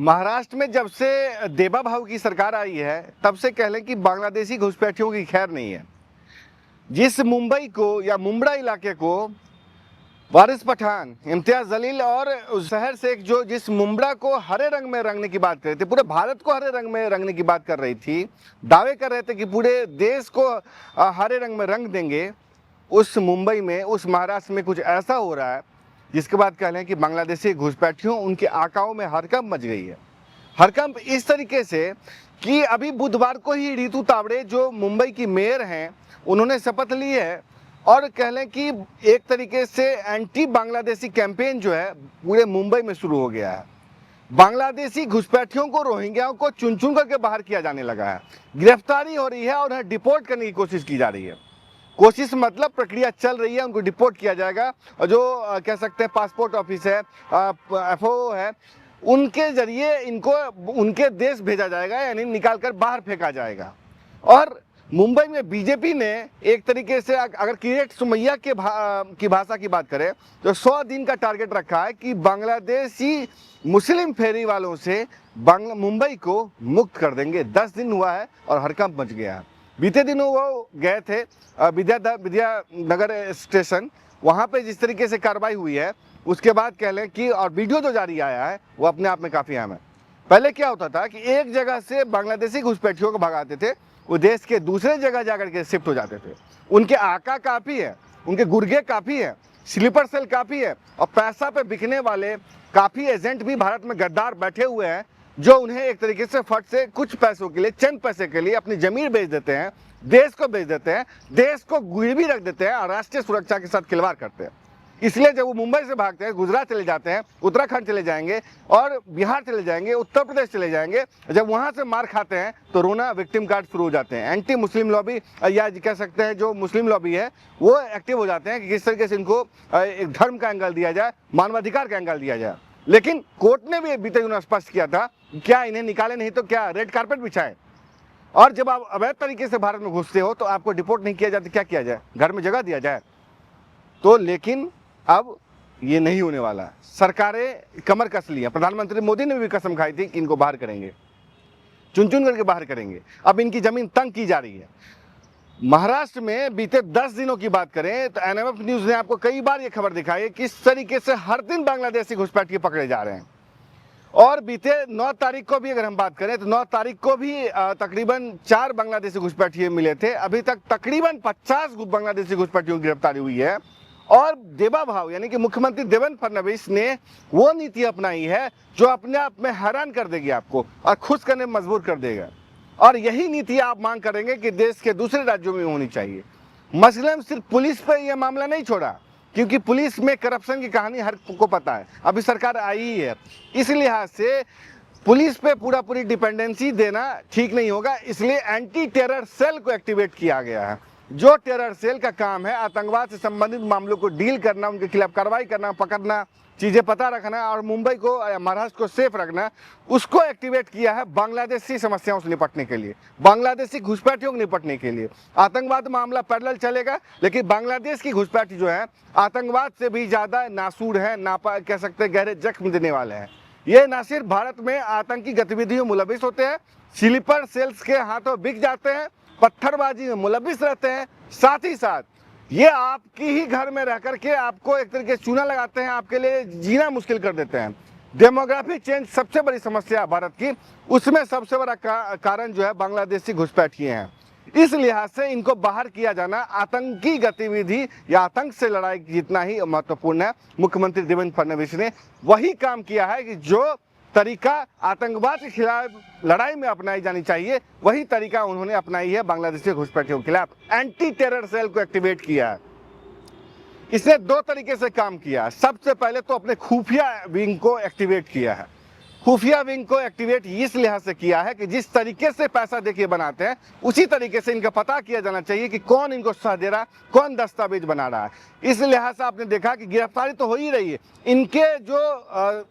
महाराष्ट्र में जब से देबा भाऊ की सरकार आई है तब से कह लें कि बांग्लादेशी घुसपैठियों की खैर नहीं है। जिस मुंबई को या मुंब्रा इलाके को वारिस पठान, इम्तियाज जलील और उस शहर से जो जिस मुंब्रा को हरे रंग में रंगने की बात कर रहे थे, पूरे भारत को हरे रंग में रंगने की बात कर रही थी, दावे कर रहे थे कि पूरे देश को हरे रंग में रंग देंगे। उस मुंबई में, उस महाराष्ट्र में कुछ ऐसा हो रहा है जिसके बाद कह लें कि बांग्लादेशी घुसपैठियों, उनके आकाओं में हड़कंप मच गई है। हड़कंप इस तरीके से कि अभी बुधवार को ही ऋतु तावड़े जो मुंबई की मेयर हैं, उन्होंने शपथ ली है और कह लें कि एक तरीके से एंटी बांग्लादेशी कैंपेन जो है पूरे मुंबई में शुरू हो गया है। बांग्लादेशी घुसपैठियों को, रोहिंग्याओं को चुन चुन करके बाहर किया जाने लगा है, गिरफ्तारी हो रही है और उन्हें डिपोर्ट करने की कोशिश की जा रही है। कोशिश मतलब प्रक्रिया चल रही है, उनको डिपोर्ट किया जाएगा और जो कह सकते हैं पासपोर्ट ऑफिस है, FO है, उनके जरिए इनको उनके देश भेजा जाएगा, यानी निकाल कर बाहर फेंका जाएगा। और मुंबई में बीजेपी ने एक तरीके से अगर किरीट सोमैया की भाषा की बात करें तो 100 दिन का टारगेट रखा है कि बांग्लादेशी मुस्लिम फेरी वालों से मुंबई को मुक्त कर देंगे। 10 दिन हुआ है और हड़कंप मच गया है। बीते दिनों वो गए थे विद्यानगर स्टेशन, वहाँ पे जिस तरीके से कार्रवाई हुई है उसके बाद कह लें कि और वीडियो जो जारी आया है वो अपने आप में काफ़ी अहम है। पहले क्या होता था कि एक जगह से बांग्लादेशी घुसपैठियों को भगाते थे, वो देश के दूसरे जगह जाकर के शिफ्ट हो जाते थे। उनके आका काफ़ी है, उनके गुर्गे काफ़ी है, स्लीपर सेल काफ़ी है और पैसा पे बिकने वाले काफ़ी एजेंट भी भारत में गद्दार बैठे हुए हैं जो उन्हें एक तरीके से फट से कुछ पैसों के लिए, चंद पैसे के लिए अपनी जमीन बेच देते हैं, देश को बेच देते हैं, देश को गिरवी रख देते हैं और राष्ट्रीय सुरक्षा के साथ खिलवाड़ करते हैं। इसलिए जब वो मुंबई से भागते हैं, गुजरात चले जाते हैं, उत्तराखंड चले जाएंगे और बिहार चले जाएंगे, उत्तर प्रदेश चले जाएंगे, जब वहाँ से मार खाते हैं तो रोना विक्टिम कार्ड शुरू हो जाते हैं। एंटी मुस्लिम लॉबी या कह सकते हैं जो मुस्लिम लॉबी है वो एक्टिव हो जाते हैं कि किस तरीके से इनको एक धर्म का एंगल दिया जाए, मानवाधिकार का एंगल दिया जाए। लेकिन कोर्ट ने भी बीते दिनों स्पष्ट किया था क्या इन्हें निकाले नहीं तो क्या रेड कारपेट बिछाए, और जब आप अवैध तरीके से भारत में घुसते हो तो आपको डिपोर्ट नहीं किया जाता, क्या किया जाए, घर में जगह दिया जाए। तो लेकिन अब ये नहीं होने वाला। सरकारें कमर कस ली है। प्रधानमंत्री मोदी ने भी कसम खाई थी कि इनको बाहर करेंगे, चुन चुन करके बाहर करेंगे। अब इनकी जमीन तंग की जा रही है। महाराष्ट्र में बीते 10 दिनों की बात करें तो NMF न्यूज ने आपको कई बार ये खबर दिखाई है किस तरीके से हर दिन बांग्लादेशी घुसपैठिए पकड़े जा रहे हैं। और बीते 9 तारीख को भी अगर हम बात करें तो 9 तारीख को भी तकरीबन 4 बांग्लादेशी घुसपैठिए मिले थे। अभी तक तकरीबन 50 बांग्लादेशी घुसपैठियों की गिरफ्तारी हुई है। और देबा भाऊ यानी कि मुख्यमंत्री देवेंद्र फडणवीस ने वो नीति अपनाई है जो अपने आप में हैरान कर देगी आपको और खुश करने में मजबूर कर देगा। और यही नीति आप मांग करेंगे कि देश के दूसरे राज्यों में होनी चाहिए। मसलन सिर्फ पुलिस पे यह मामला नहीं छोड़ा, क्योंकि पुलिस में करप्शन की कहानी हर को पता है। अभी सरकार आई ही है, इस लिहाज से पुलिस पे पूरी डिपेंडेंसी देना ठीक नहीं होगा। इसलिए एंटी टेरर सेल को एक्टिवेट किया गया है, जो टेरर सेल का काम है आतंकवाद से संबंधित मामलों को डील करना, उनके खिलाफ कार्रवाई करना, पकड़ना, चीज़ें पता रखना और मुंबई को या महाराष्ट्र को सेफ रखना, उसको एक्टिवेट किया है बांग्लादेशी समस्याओं से निपटने के लिए, बांग्लादेशी घुसपैठियों से निपटने के लिए। आतंकवाद मामला पैरेलल चलेगा, लेकिन बांग्लादेश की घुसपैठी जो है आतंकवाद से भी ज़्यादा नासूर है, कह सकते हैं गहरे जख्म देने वाले हैं। ये न सिर्फ भारत में आतंकी गतिविधियों में मुलविस होते हैं, स्लीपर सेल्स के हाथों बिक जाते हैं, पत्थरबाजी में मुलविस रहते हैं, साथ ही साथ ये आपकी ही घर में रह करके आपको एक तरीके से चूना लगाते हैं, आपके लिए जीना मुश्किल कर देते हैं। डेमोग्राफी चेंज सबसे बड़ी समस्या भारत की, उसमें सबसे बड़ा कारण जो है बांग्लादेशी घुसपैठिए हैं। इस लिहाज से इनको बाहर किया जाना आतंकी गतिविधि या आतंक से लड़ाई जितना ही महत्वपूर्ण है। मुख्यमंत्री देवेंद्र फडणवीस ने वही काम किया है कि जो तरीका आतंकवाद के खिलाफ लड़ाई में अपनाई जानी चाहिए, वही तरीका उन्होंने अपनाई है बांग्लादेशी घुसपैठियों के खिलाफ। एंटी टेरर सेल को एक्टिवेट किया है। इसने 2 तरीके से काम किया है। सबसे पहले तो अपने खुफिया विंग को एक्टिवेट किया है। खुफिया विंग को एक्टिवेट इस लिहाज से किया है कि जिस तरीके से पैसा देखिए बनाते हैं, उसी तरीके से इनका पता किया जाना चाहिए कि कौन इनको सह दे रहा, कौन दस्तावेज बना रहा है। इस लिहाज से आपने देखा कि गिरफ्तारी तो हो ही रही है, इनके जो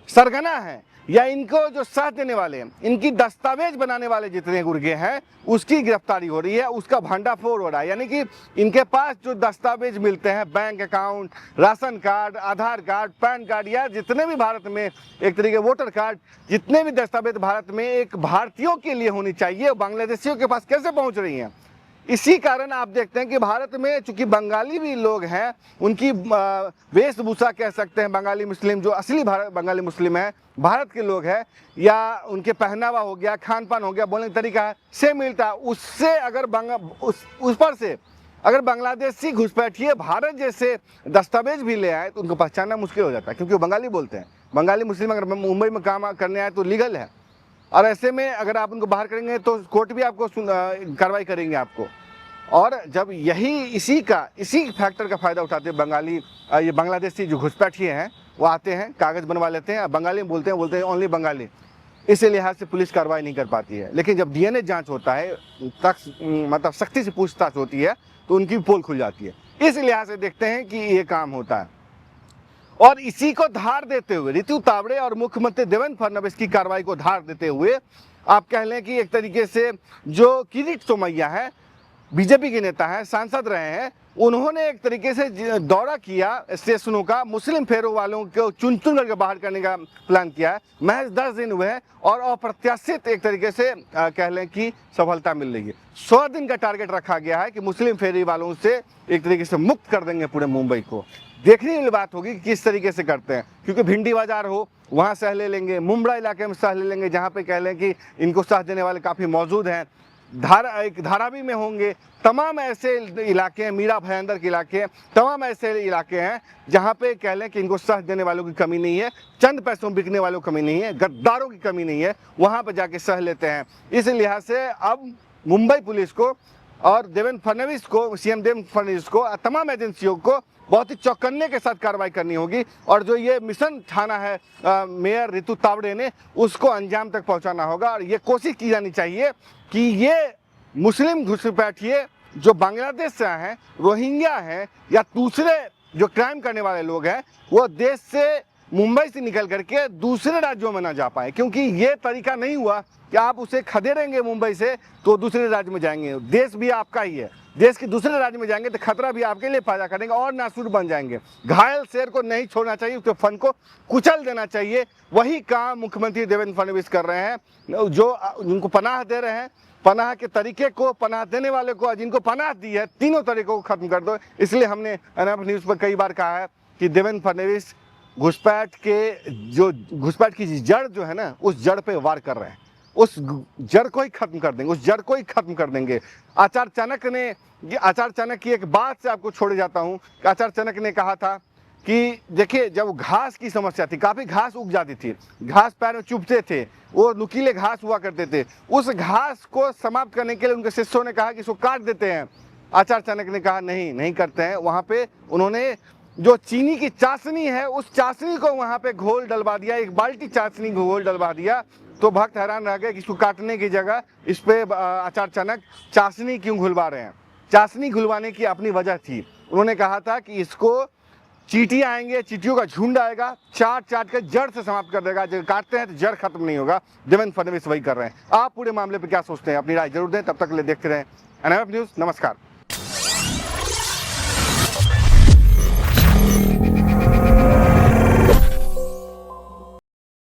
सरगना है या इनको जो साथ देने वाले हैं, इनकी दस्तावेज बनाने वाले जितने गुर्गे हैं उसकी गिरफ्तारी हो रही है, उसका भंडाफोड़ हो रहा है। यानी कि इनके पास जो दस्तावेज मिलते हैं, बैंक अकाउंट, राशन कार्ड, आधार कार्ड, पैन कार्ड, या जितने भी भारत में एक तरीके वोटर कार्ड, जितने भी दस्तावेज भारत में एक भारतीयों के लिए होनी चाहिए, बांग्लादेशियों के पास कैसे पहुंच रही हैं। इसी कारण आप देखते हैं कि भारत में चूंकि बंगाली भी लोग हैं, उनकी वेशभूषा कह सकते हैं, बंगाली मुस्लिम जो असली बंगाली मुस्लिम है, भारत के लोग हैं, या उनके पहनावा हो गया, खान पान हो गया, बोलने का तरीका है, से मिलता है। उससे अगर उस पर से अगर बांग्लादेशी घुसपैठिए भारत जैसे दस्तावेज भी ले आए तो उनको पहचानना मुश्किल हो जाता है, क्योंकि वो बंगाली बोलते हैं। बंगाली मुस्लिम अगर मुंबई में काम करने आए तो लीगल है, और ऐसे में अगर आप उनको बाहर करेंगे तो कोर्ट भी आपको कार्रवाई करेंगे आपको। और जब इसी फैक्टर का फायदा उठाते हैं बंगाली, ये बांग्लादेशी जो घुसपैठिए हैं, वो आते हैं, कागज बनवा लेते हैं, बंगाली में बोलते हैं ओनली बंगाली। इसी लिहाज से पुलिस कार्रवाई नहीं कर पाती है। लेकिन जब डीएनए जांच होता है, मतलब सख्ती से पूछताछ होती है, तो उनकी पोल खुल जाती है। इस लिहाज से देखते हैं कि ये काम होता है। और इसी को धार देते हुए रितु तावड़े और मुख्यमंत्री देवेंद्र फडणवीस की कार्रवाई को धार देते हुए आप कह लें कि एक तरीके से जो किरीट सोमैया है, बीजेपी के नेता हैं, सांसद रहे हैं, उन्होंने एक तरीके से दौरा किया स्टेशनों का, मुस्लिम फेरों वालों को चुन चुन करके बाहर करने का प्लान किया है। महज 10 दिन हुए हैं और अप्रत्याशित एक तरीके से कह लें कि सफलता मिल रही है। 100 दिन का टारगेट रखा गया है कि मुस्लिम फेरी वालों से एक तरीके से मुक्त कर देंगे पूरे मुंबई को। देखने वाली बात होगी कि किस तरीके से करते हैं, क्योंकि भिंडी बाजार हो वहाँ सह ले लेंगे, मुंबई इलाके में सह ले लेंगे, जहाँ पे कह लें कि इनको साथ देने वाले काफ़ी मौजूद हैं, धारावी में होंगे, तमाम ऐसे इलाके हैं, मीरा भयंदर के इलाके हैं, तमाम ऐसे इलाके हैं जहाँ पे कह लें कि इनको साथ देने वालों की कमी नहीं है, चंद पैसों में बिकने वालों की कमी नहीं है, गद्दारों की कमी नहीं है, वहाँ पे जाके सह लेते हैं। इस लिहाज से अब मुंबई पुलिस को और देवेंद्र फडणवीस को, सीएम देवेंद्र फडणवीस को, तमाम एजेंसियों को बहुत ही चौकन्ने के साथ कार्रवाई करनी होगी, और जो ये मिशन ठाना है मेयर रितु तावड़े ने, उसको अंजाम तक पहुंचाना होगा। और ये कोशिश की जानी चाहिए कि ये मुस्लिम घुसपैठिए जो बांग्लादेश से आए हैं, रोहिंग्या हैं, या दूसरे जो क्राइम करने वाले लोग हैं, वो देश से, मुंबई से निकल करके दूसरे राज्यों में ना जा पाए। क्योंकि ये तरीका नहीं हुआ कि आप उसे खदेड़ेंगे मुंबई से तो दूसरे राज्य में जाएंगे। देश भी आपका ही है, देश के दूसरे राज्य में जाएंगे तो खतरा भी आपके लिए पैदा करेंगे और नासूर बन जाएंगे। घायल शेर को नहीं छोड़ना चाहिए, उसके फन को कुचल देना चाहिए। वही काम मुख्यमंत्री देवेंद्र फडणवीस कर रहे हैं, जो जिनको पनाह दे रहे हैं, पनाह के तरीके को, पनाह देने वाले को, जिनको पनाह दी है, तीनों तरीकों को खत्म कर दो। इसलिए हमने एनएफ न्यूज़ पर कई बार कहा है कि देवेंद्र फडणवीस घुसपैठ की जड़ जो है ना, उस जड़ पे वार कर रहे हैं, उस जड़ को ही खत्म कर देंगे, उस जड़ को ही खत्म कर देंगे। आचार्य चाणक्य की एक बात से आपको छोड़े जाता हूं कि आचार्य चाणक्य ने कहा था कि देखिए, जब घास की समस्या थी, काफी घास उग जाती थी, घास पैर में चुभते थे, वो नुकीले घास हुआ करते थे, उस घास को समाप्त करने के लिए उनके शिष्यों ने कहा कि इसको काट देते हैं। आचार्य चाणक्य ने कहा नहीं करते हैं। वहां पे उन्होंने जो चीनी की चाशनी है, उस चाशनी को वहां पे घोल डलवा दिया, एक बाल्टी चाशनी घोल डलवा दिया। तो भक्त हैरान रह गए कि इसको काटने की जगह इस पे आचार्य चाणक्य चाशनी क्यों घुलवा रहे हैं। चाशनी घुलवाने की अपनी वजह थी। उन्होंने कहा था कि इसको चींटी आएंगे, चींटियों का झुंड आएगा, चाट के जड़ से समाप्त कर देगा। जब काटते हैं तो जड़ खत्म नहीं होगा। देवेंद्र फडणवीस वही कर रहे हैं। आप पूरे मामले पर क्या सोचते हैं? अपनी राय जरूर दें। तब तक ले देखते रहें एनएफ न्यूज़। नमस्कार।